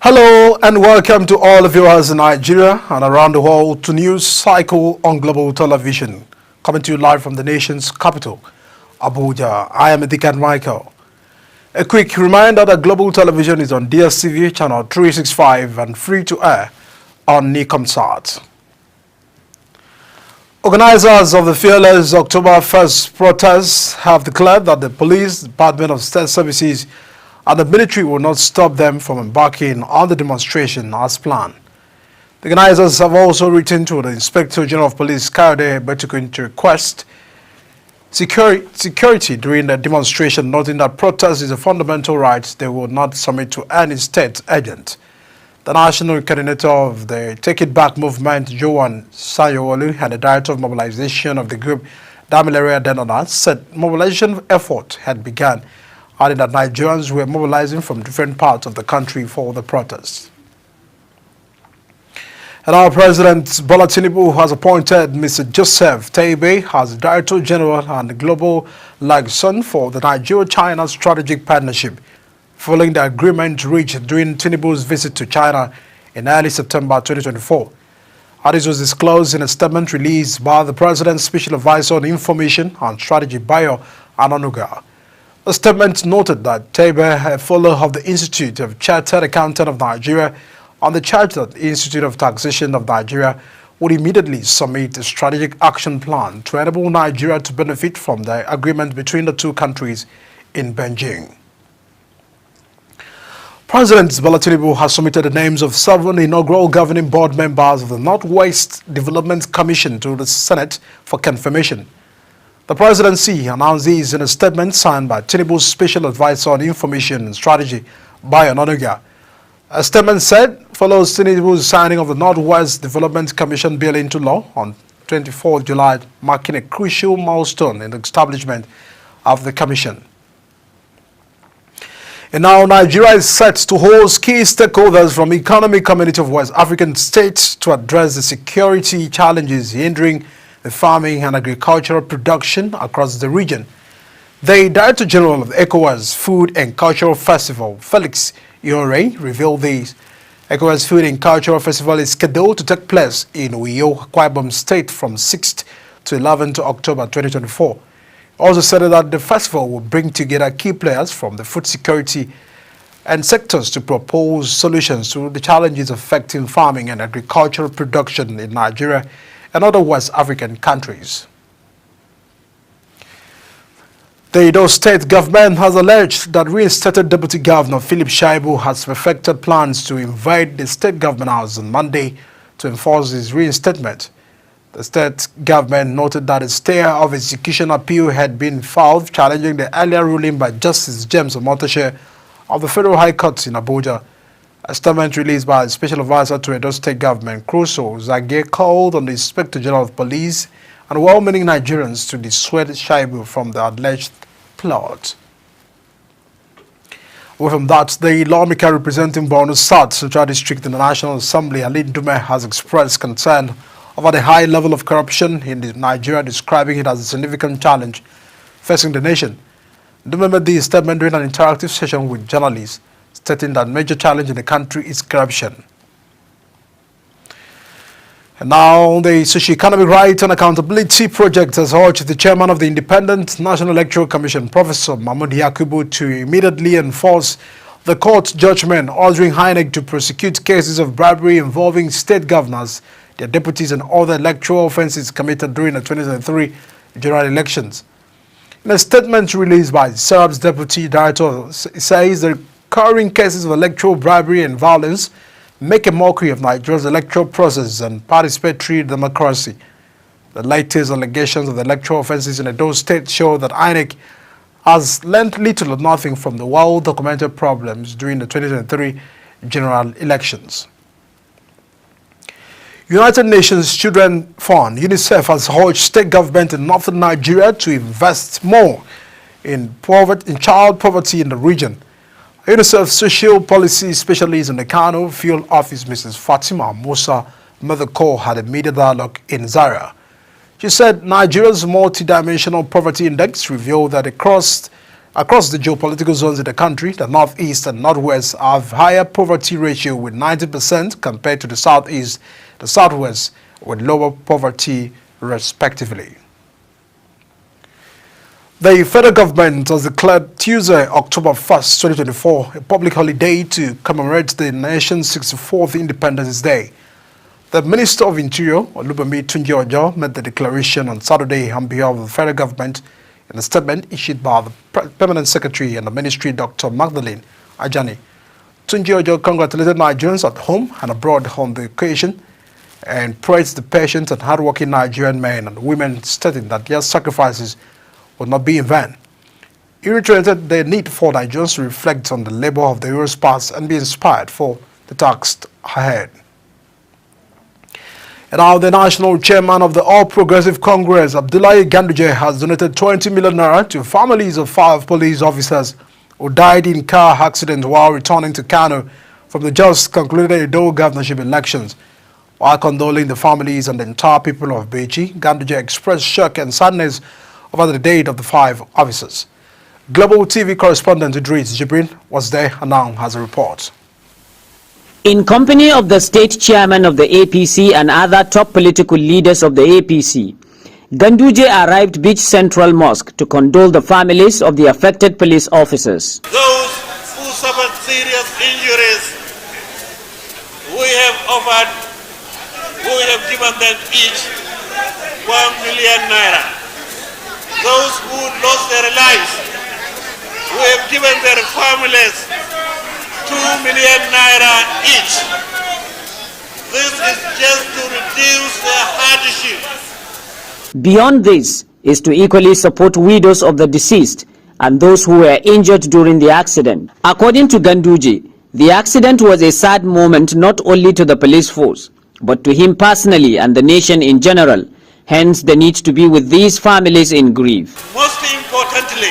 Hello and welcome to all the viewers in Nigeria and around the world to News Cycle on Global Television, coming to you live from the nation's capital, Abuja. I am Edikan Michael. A quick reminder that Global Television is on DSTV channel 365 and free to air on Nicomsat. Organizers of the fearless October 1st protests have declared that the police, Department of State Services, and the military will not stop them from embarking on the demonstration as planned. The organizers have also written to the Inspector General of Police, Kayode Egbetokun, to request security during the demonstration, noting that protest is a fundamental right they will not submit to any state agent. The national coordinator of the Take It Back movement, Joan Sayowolu, and the director of mobilization of the group, Damilola Adeola, said mobilization effort had begun, adding that Nigerians were mobilizing from different parts of the country for the protests. And our President Bola Tinubu has appointed Mr. Joseph Taibe as Director General and Global Liaison for the Nigeria-China Strategic Partnership, following the agreement reached during Tinubu's visit to China in early September 2024. This was disclosed in a statement released by the President's Special Advisor on Information and Strategy, Bayo Ananuga. The statement noted that Taibe, a fellow of the Institute of Chartered Accountants of Nigeria and the Chartered Institute of Taxation of Nigeria, would immediately submit a strategic action plan to enable Nigeria to benefit from the agreement between the two countries in Beijing. President Bola Tinubu has submitted the names of 7 inaugural governing board members of the Northwest Development Commission to the Senate for confirmation. The presidency announced these in a statement signed by Tinubu's Special Advisor on Information and Strategy, Bayo Ananuga. A statement said follows Tinubu's signing of the Northwest Development Commission bill into law on 24 July, marking a crucial milestone in the establishment of the commission. And now Nigeria is set to host key stakeholders from the economic community of West African states to address the security challenges hindering the farming and agricultural production across the region. The Director General of the ECOWAS Food and Cultural Festival, Felix Iore, revealed this. ECOWAS Food and Cultural Festival is scheduled to take place in Uyo, Akwa Ibom State from 6th to 11th October 2024. Also said that the festival will bring together key players from the food security and sectors to propose solutions to the challenges affecting farming and agricultural production in Nigeria and other West African countries. The Edo State government has alleged that reinstated Deputy Governor Philip Shaibu has perfected plans to invade the state government house on Monday to enforce his reinstatement. The state government noted that a stay of execution appeal had been filed challenging the earlier ruling by Justice James Omotoshe of the Federal High Court in Abuja. A statement released by the Special Advisor to Edo State Government, Crusoe Zage, called on the Inspector General of Police and well-meaning Nigerians to dissuade Shaibu from the alleged plot. Away from that, the lawmaker representing Borno South Central District in the National Assembly, Ali Ndume, has expressed concern over the high level of corruption in Nigeria, describing it as a significant challenge facing the nation. Ndume made this statement during an interactive session with journalists, stating that major challenge in the country is corruption. And now the Socio-Economic Rights and Accountability Project has urged the chairman of the Independent National Electoral Commission, Professor Mahmood Yakubu, to immediately enforce the court judgment ordering INEC to prosecute cases of bribery involving state governors, their deputies, and other electoral offenses committed during the 2023 general elections. In a statement released by SERAP's deputy director, it says the recurring cases of electoral bribery and violence make a mockery of Nigeria's electoral process and participatory democracy. The latest allegations of the electoral offenses in Edo State show that INEC has learned little or nothing from the well-documented problems during the 2023 general elections. United Nations Children Fund, UNICEF, has urged state government in northern Nigeria to invest more in child poverty in the region. UNICEF Social Policy Specialist in the Kano Field Office, Mrs. Fatima Musa Medeko, had a media dialogue in Zaria. She said Nigeria's multidimensional poverty index revealed that across Across the geopolitical zones in the country, the northeast and northwest have higher poverty ratio with 90% compared to the southeast, the southwest with lower poverty respectively. The federal government has declared Tuesday, October 1st, 2024, a public holiday to commemorate the nation's 64th Independence Day. The Minister of Interior, Olubunmi Tunji-Ojo, made the declaration on Saturday on behalf of the federal government in a statement issued by the Permanent Secretary and the Ministry, Dr. Magdalene Ajani. Tunji-Ojo congratulated Nigerians at home and abroad on the occasion and praised the patient and hardworking Nigerian men and women, stating that their sacrifices would not be in vain. He reiterated the need for Nigerians to reflect on the labor of the heroes past and be inspired for the task ahead. And now the national chairman of the All Progressive Congress, Abdullahi Ganduje, has donated 20 million naira to families of 5 police officers who died in car accident while returning to Kano from the just concluded Edo governorship elections. While condoling the families and the entire people of Bechi, Ganduje expressed shock and sadness over the death of the 5 officers. Global TV correspondent Idris Jibrin was there and now has a report. In company of the state chairman of the APC and other top political leaders of the APC, Ganduje arrived Beach Central Mosque to condole the families of the affected police officers. Those who suffered serious injuries, we have given them each 1 million naira. Those who lost their lives, we have given their families 2 million naira each. This is just to reduce their hardship. Beyond this is to equally support widows of the deceased and those who were injured during the accident. According to Ganduje, the accident was a sad moment not only to the police force, but to him personally and the nation in general. Hence, the need to be with these families in grief. Most importantly,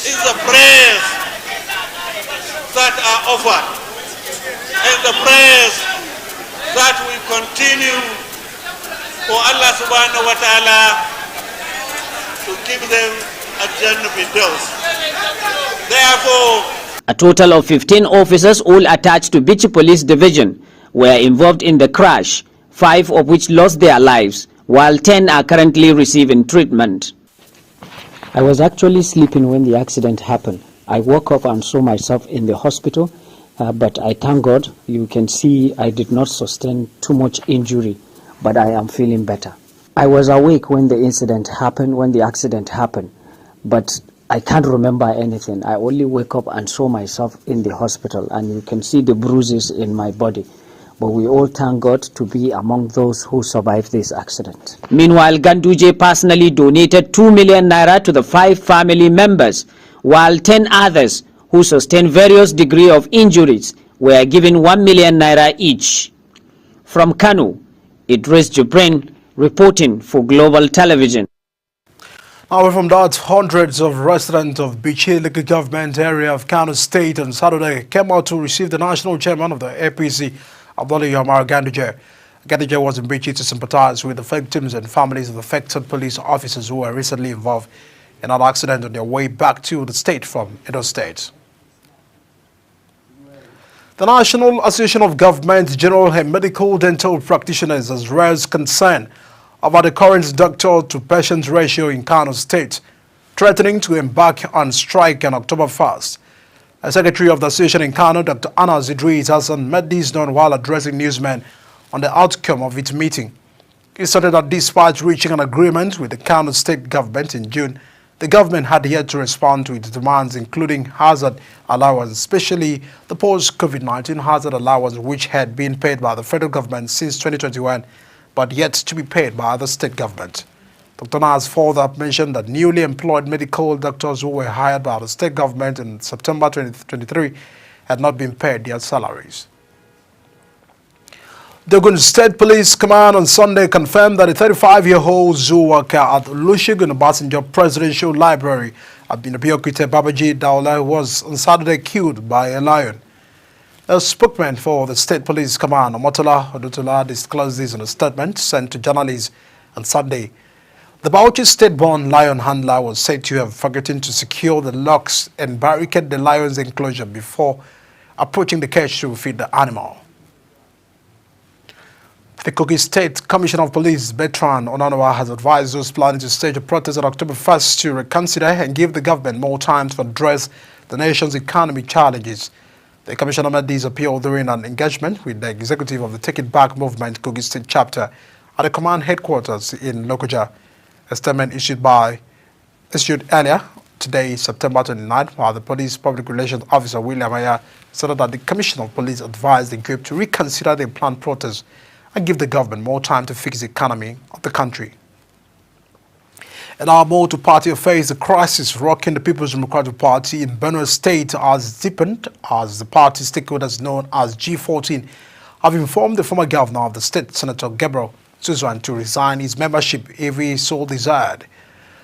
is the prayers that are offered and the prayers that we continue for Allah subhanahu wa ta'ala to give them a Jannah Firdaus. Therefore, a total of 15 officers, all attached to Bichi Police Division, were involved in the crash, 5 of which lost their lives, while 10 are currently receiving treatment. I was actually sleeping when the accident happened. I woke up and saw myself in the hospital, but I thank God. You can see I did not sustain too much injury, but I am feeling better. I was awake when the incident happened, when the accident happened, but I can't remember anything. I only woke up and saw myself in the hospital, and you can see the bruises in my body. But we all thank God to be among those who survived this accident. Meanwhile, Ganduje personally donated 2 million naira to the 5 family members, while 10 others who sustained various degrees of injuries were given 1 million naira each. From Kano, Idris Jibrin reporting for Global Television. Away from that, hundreds of residents of Bichi local government area of Kano State on Saturday came out to receive the national chairman of the APC, Abdullahi Ganduje. Ganduje was in Bichi to sympathize with the victims and families of affected police officers who were recently involved in an accident on their way back to the state from Edo State. The National Association of Government, General and Medical Dental Practitioners has raised concern about the current doctor-to-patient ratio in Kano State, threatening to embark on strike on October 1st. A secretary of the association in Kano, Dr. Anas Idris Hassan, made this known while addressing newsmen on the outcome of its meeting. He stated that despite reaching an agreement with the Kano State government in June, the government had yet to respond to its demands, including hazard allowance, especially the post-COVID-19 hazard allowance, which had been paid by the federal government since 2021, but yet to be paid by the state government. Dr. Nas further mentioned that newly employed medical doctors who were hired by the state government in September 2023 had not been paid their salaries. The Ogun State Police Command on Sunday confirmed that a 35-year-old zoo worker at Olusegun Obasanjo Presidential Library at Abeokuta Babaji Daula was on Saturday killed by a lion. A spokesman for the State Police Command, Omotola Odutola, disclosed this in a statement sent to journalists on Sunday. The Bauchi state-born lion handler was said to have forgotten to secure the locks and barricade the lion's enclosure before approaching the cage to feed the animal. The Kogi State Commissioner of Police, Bertrand Onanowa, has advised those planning to stage a protest on October 1st to reconsider and give the government more time to address the nation's economic challenges. The Commissioner made this appeal during an engagement with the executive of the Take It Back Movement Kogi State chapter at the command headquarters in Lokoja. A statement issued earlier today, September 29, while the police public relations officer William Aya said that the Commissioner of Police advised the group to reconsider their planned protest and give the government more time to fix the economy of the country. And our more to party affairs, the crisis rocking the People's Democratic Party in Benue State has deepened as the party stakeholders known as G14 have informed the former governor of the state, Senator Gabriel Suzwan, to resign his membership if he so desired.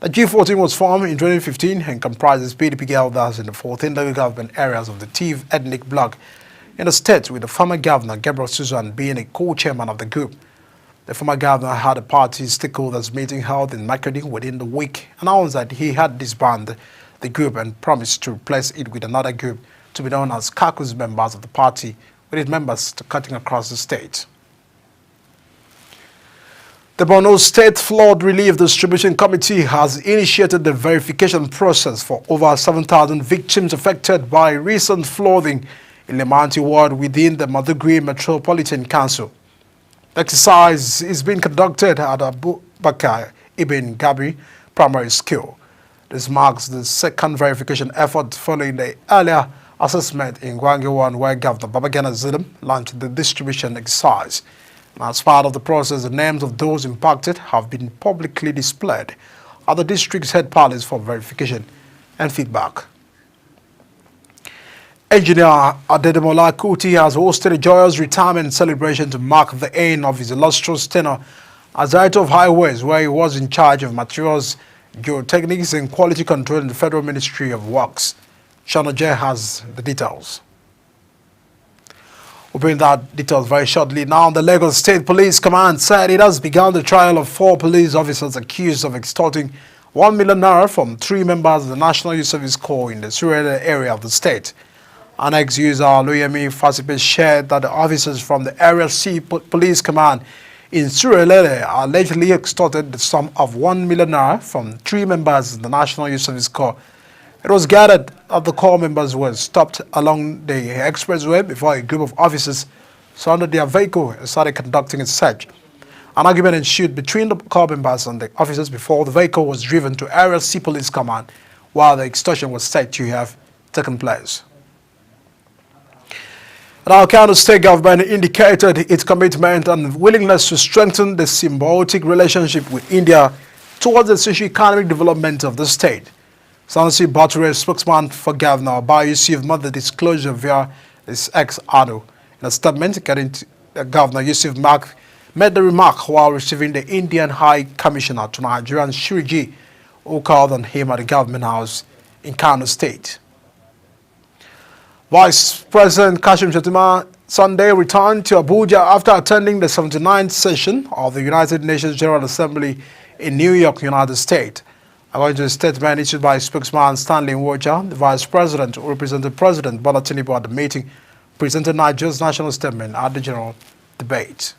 The G14 was formed in 2015 and comprises PDP elders in the 14 local government areas of the Tiv ethnic bloc in the state, with the former governor Gabriel Suzwan being a co-chairman of the group. The former governor had a party stakeholders meeting held in Makurdi within the week, announced that he had disbanded the group and promised to replace it with another group to be known as Kaku's members of the party, with its members cutting across the state. The Borno State Flood Relief Distribution Committee has initiated the verification process for over 7,000 victims affected by recent flooding in Lemanti ward within the Maduguri Metropolitan Council. The exercise is being conducted at Abu Bakr Ibn Gabri Primary School. This marks the second verification effort following the earlier assessment in Gwangi-1, where Governor Babagana Zidam launched the distribution exercise. And as part of the process, the names of those impacted have been publicly displayed at the district's head palace for verification and feedback. Engineer Adedemola Kuti has hosted a joyous retirement celebration to mark the end of his illustrious tenure as Director of Highways, where he was in charge of materials, geotechnics and quality control in the Federal Ministry of Works. Shana J has the details. We'll bring that details very shortly. Now, the Lagos State Police Command said it has begun the trial of 4 police officers accused of extorting 1 million naira from 3 members of the National Youth Service Corps in the Surulere area of the state. An ex-user, Luyemi Fasipe, shared that the officers from the Area C Police Command in Surulere allegedly extorted the sum of 1 million naira from 3 members of the National Youth Service Corps. It was gathered that the Corps members were stopped along the expressway before a group of officers surrounded their vehicle and started conducting a search. An argument ensued between the Corps members and the officers before the vehicle was driven to Area C Police Command, while the extortion was said to have taken place. Our Kano State government indicated its commitment and willingness to strengthen the symbiotic relationship with India towards the socio-economic development of the state. Sanusi Bature, spokesman for Governor Bayusuf, made the disclosure via his ex-Ado. In a statement, Governor Yusuf Mak made the remark while receiving the Indian High Commissioner to Nigeria, Shiriji, who called on him at the government house in Kano State. Vice President Kashim Shettima Sunday returned to Abuja after attending the 79th session of the United Nations General Assembly in New York, United States. According to a statement issued by spokesman Stanley Nwocha, the Vice President, who represented President Bola Tinubu at the meeting, presented Nigeria's national statement at the general debate.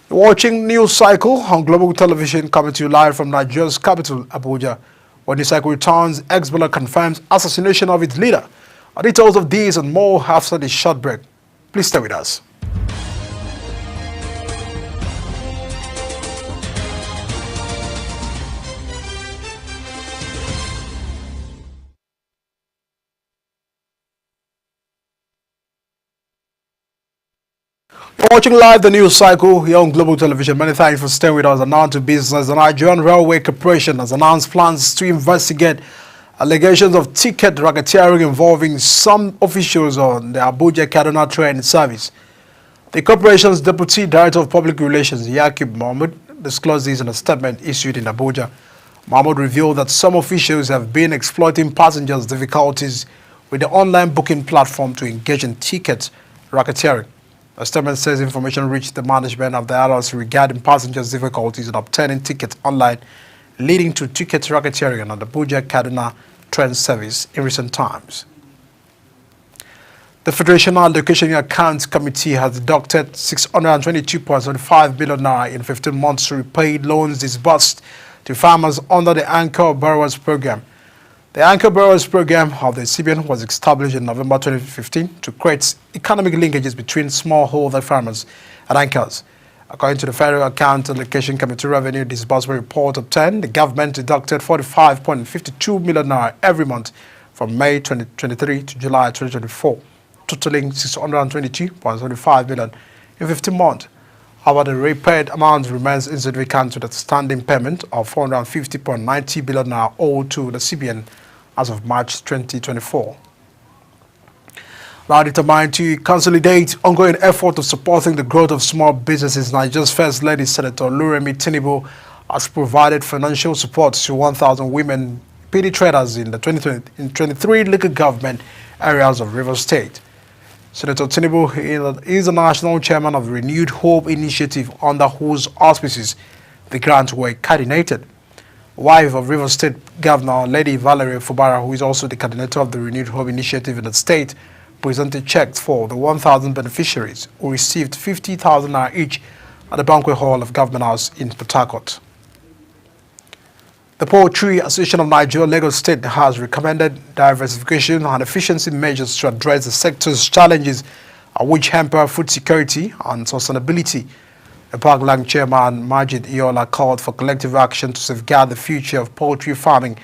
You're watching News Cycle on Global Television, coming to you live from Nigeria's capital, Abuja. When News Cycle returns, Hezbollah confirms assassination of its leader. Details of these and more after this short break. Please stay with us. You're watching live the News Cycle here on Global Television. Many thanks for staying with us. And now to business. The Nigerian Railway Corporation has announced plans to investigate allegations of ticket racketeering involving some officials on the Abuja-Kaduna train service. The corporation's Deputy Director of Public Relations, Yakub Mahmoud, disclosed this in a statement issued in Abuja. Mahmoud revealed that some officials have been exploiting passengers' difficulties with the online booking platform to engage in ticket racketeering. The statement says information reached the management of the airlines regarding passengers' difficulties in obtaining tickets online, leading to ticket racketeering on the Abuja-Kaduna train service in recent times. The Federation Allocation Accounts Committee has deducted 622.75 billion naira in 15 months to repay loans disbursed to farmers under the Anchor Borrowers Program. The Anchor Borrowers Program of the CBN was established in November 2015 to create economic linkages between smallholder farmers and anchors. According to the Federal Account Allocation Committee Revenue Disbursement Report obtained, the government deducted 45.52 million naira every month from May 2023 to July 2024, totaling 622.75 billion in 15 months. However, the repaid amount remains insignificant to the standing payment of 450.90 billion naira owed to the CBN as of March 2024. Now determined to consolidate ongoing effort of supporting the growth of small businesses, Nigeria's First Lady Senator Oluremi Tinubu has provided financial support to 1,000 women PD traders in the 23 local government areas of Rivers State. Senator Tinubu is the national chairman of the Renewed Hope Initiative, under whose auspices the grants were coordinated. Wife of Rivers State Governor Lady Valerie Fubara, who is also the coordinator of the Renewed Hope Initiative in the state, presented checks for the 1,000 beneficiaries who received 50,000 naira each at the Banquet Hall of Government House in Port Harcourt. The Poultry Association of Nigeria, Lagos State, has recommended diversification and efficiency measures to address the sector's challenges, which hamper food security and sustainability. The Parkland chairman, Majid Iola, called for collective action to safeguard the future of poultry farming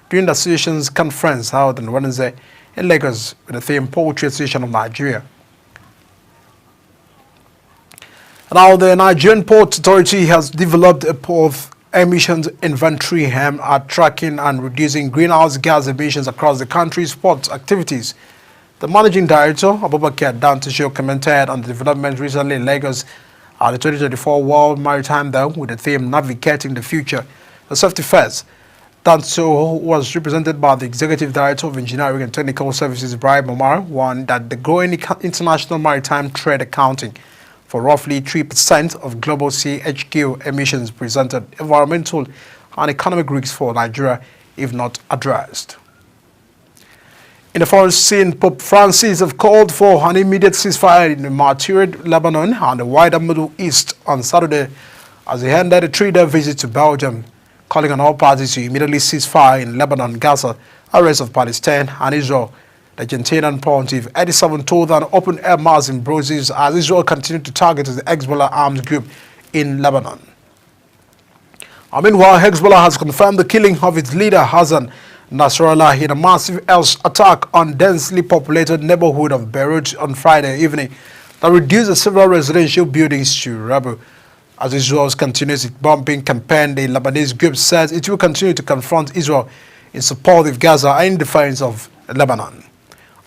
during the association's conference held on Wednesday in Lagos with the theme Poultry Association of Nigeria. Now, the Nigerian Port Authority has developed a port emissions inventory aimed at tracking and reducing greenhouse gas emissions across the country's port activities. The managing director, Abubakar Dantasho, commented on the development recently in Lagos at the 2024 World Maritime Day with the theme Navigating the Future, the Safety First. Dantasho was represented by the Executive Director of Engineering and Technical Services, Ibrahim Omar, warned that the growing international maritime trade accounting for roughly 3% of global CHQ emissions presented environmental and economic risks for Nigeria if not addressed. In the foreign scene, Pope Francis has called for an immediate ceasefire in the martyred Lebanon and the wider Middle East on Saturday as he ended a 3-day visit to Belgium, calling on all parties to immediately cease fire in Lebanon, Gaza, arrest of Palestine and Israel. The Argentinian pontiff, 87, told an open-air mass in Brussels as Israel continued to target the Hezbollah armed group in Lebanon. Meanwhile, Hezbollah has confirmed the killing of its leader, Hassan Nasrallah, in a massive air attack on densely populated neighborhood of Beirut on Friday evening that reduced the several residential buildings to rubble. As Israel continues its bombing campaign, the Lebanese group says it will continue to confront Israel in support of Gaza and in defense of Lebanon.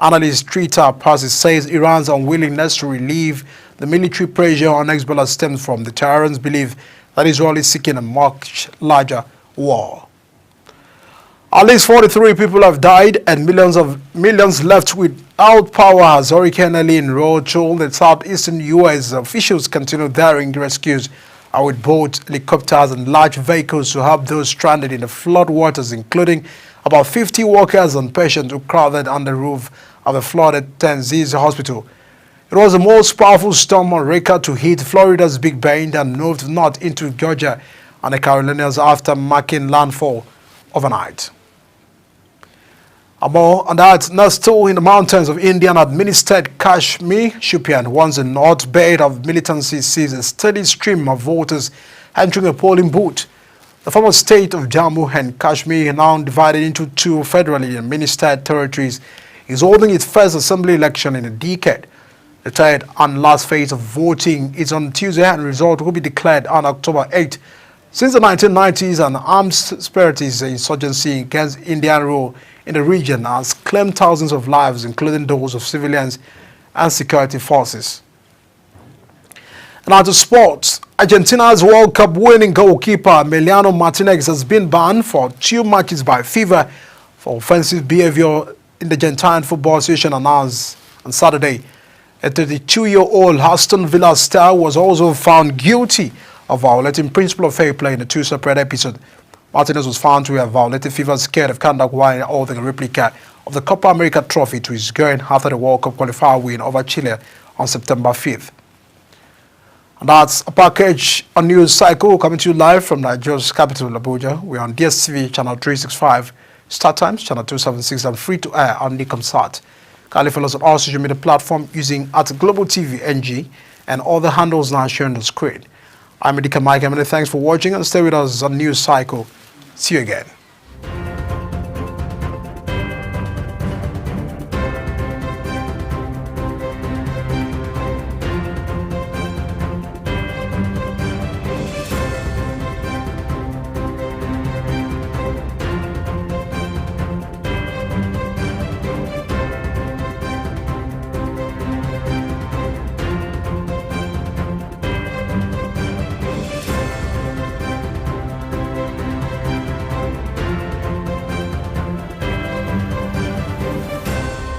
Analyst Trita Parsi says Iran's unwillingness to relieve the military pressure on Hezbollah stems from the Tehran's belief that Israel is seeking a much larger war. At least 43 people have died and millions left without power as Hurricane Helene rolled through the southeastern U.S. Officials continue daring rescues with boats, helicopters, and large vehicles to help those stranded in the flood waters, including about 50 workers and patients who crowded on the roof of the flooded Tennessee hospital. It was the most powerful storm on record to hit Florida's Big Bend and moved north into Georgia and the Carolinas after making landfall overnight. More on that, now still in the mountains of Indian-administered Kashmir, Shupian, once a north bed of militancy, sees a steady stream of voters entering a polling booth. The former state of Jammu and Kashmir, now divided into two federally administered territories, is holding its first assembly election in a decade. The third and last phase of voting is on Tuesday and result will be declared on October 8. Since the 1990s, an armed separatist insurgency against Indian rule in the region has claimed thousands of lives, including those of civilians and security forces. Now to sports. Argentina's World Cup winning goalkeeper Emiliano Martinez has been banned for 2 matches by FIFA for offensive behavior in the Argentine Football Association announced on Saturday. A 32-year-old Aston Villa star was also found guilty of violating principle of fair play in the two separate episodes. Martinez was found to have violated FIFA's code of conduct while holding a replica of the Copa America trophy to his girl after the World Cup qualifier win over Chile on September 5th. And that's a package on News Cycle coming to you live from Nigeria's capital, Abuja. We're on DSTV channel 365, Star Times channel 276, and free to air on Nicomsat. Kindly follow us on all social media platforms using @Global TV NG and all the handles now shown on the screen. I'm Edika Mike. Many thanks for watching and stay with us on News Cycle. See you again.